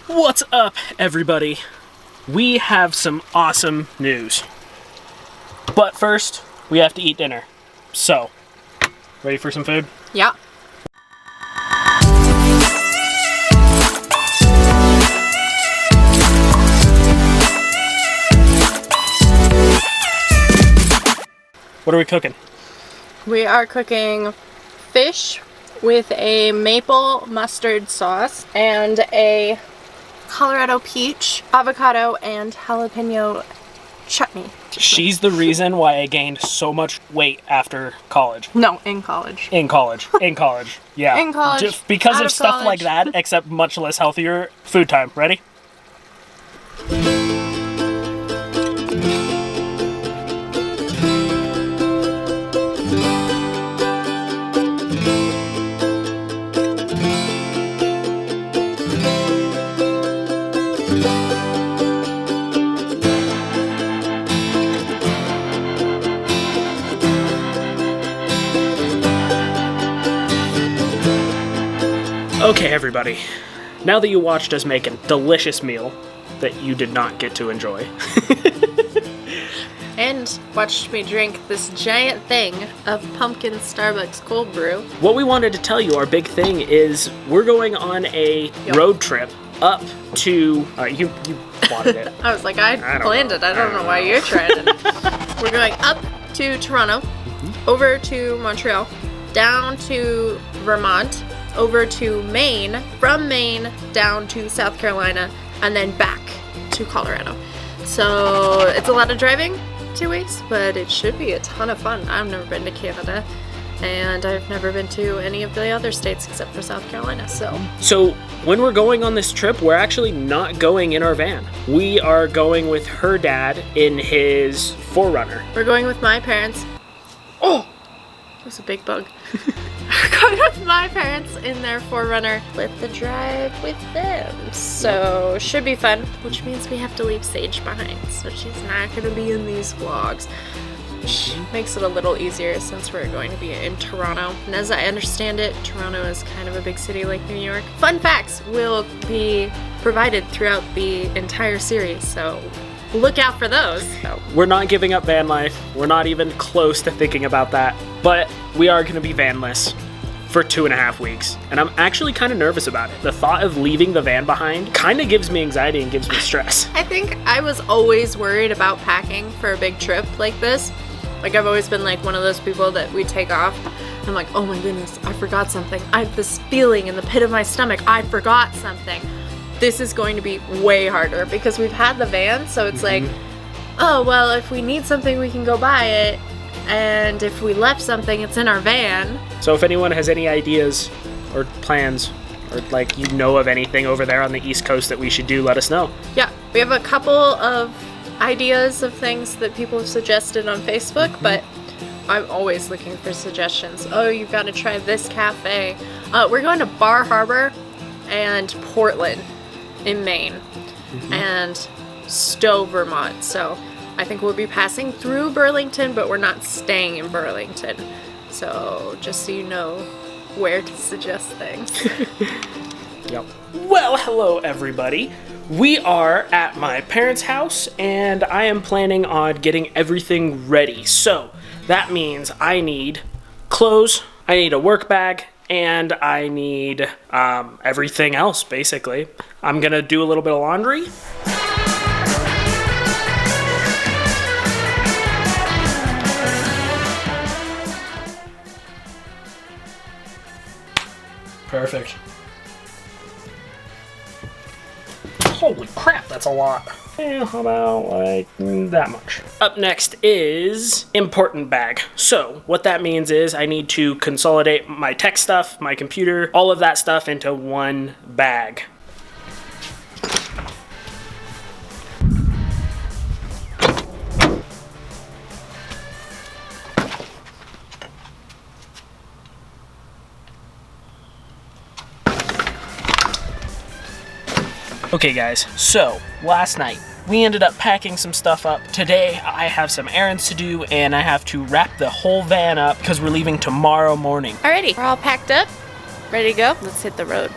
What's up, everybody? We have some awesome news. But first, we have to eat dinner. So, ready for some food? Yeah. What are we cooking? We are cooking fish with a maple mustard sauce and a Colorado peach, avocado, and jalapeno chutney. She's the reason why I gained so much weight after college. No, in college. In college. Yeah. In college. Just because Out of stuff college. like that, except much less healthier. Food time. Ready? Okay, everybody. Now that you watched us make a delicious meal that you did not get to enjoy, And watched me drink this giant thing of pumpkin Starbucks cold brew. what we wanted to tell you, our big thing is we're going on a road trip up to. You plotted it. I was like, I don't planned know. it. I don't know why you're trying it. We're going up to Toronto, over to Montreal, down to Vermont, over to Maine, from Maine down to South Carolina, and then back to Colorado. So it's a lot of driving, 2 weeks, but it should be a ton of fun. I've never been to Canada, and I've never been to any of the other states except for South Carolina, So when we're going on this trip, we're actually not going in our van. We are going with her dad in his 4Runner. we're going with my parents. Oh! That was a big bug. We're going with my parents in their 4Runner with the drive with them. So, should be fun, which means we have to leave Sage behind. So she's not going to be in these vlogs. Which makes it a little easier since we're going to be in Toronto. And as I understand it, Toronto is kind of a big city like New York. Fun facts will be provided throughout the entire series, so look out for those. We're not giving up van life. We're not even close to thinking about that. But we are going to be vanless for 2.5 weeks. And I'm actually kind of nervous about it. The thought of leaving the van behind kind of gives me anxiety and gives me stress. I think I was always worried about packing for a big trip like this. Like, I've always been like one of those people that we take off. I'm like, oh my goodness, I forgot something. I have this feeling in the pit of my stomach. I forgot something. This is going to be way harder because we've had the van, so it's like, oh, well, if we need something, we can go buy it. And if we left something, it's in our van. So if anyone has any ideas or plans or like you know of anything over there on the East Coast that we should do, let us know. Yeah, we have a couple of ideas of things that people have suggested on Facebook, but I'm always looking for suggestions. Oh, you've got to try this cafe. We're going to Bar Harbor and Portland in Maine and Stowe, Vermont. So I think we'll be passing through Burlington, but we're not staying in Burlington. So just so you know where to suggest things. Yep. Well, hello everybody. We are at my parents' house and I am planning on getting everything ready. So that means I need clothes, I need a work bag, and I need everything else basically. I'm gonna do a little bit of laundry. Perfect. Holy crap, that's a lot. Yeah, how about like that much? Up next is important bag. So what that means is I need to consolidate my tech stuff, my computer, all of that stuff into one bag. Okay guys, so last night we ended up packing some stuff up. Today I have some errands to do and I have to wrap the whole van up because we're leaving tomorrow morning. Alrighty, we're all packed up, ready to go. Let's hit the road.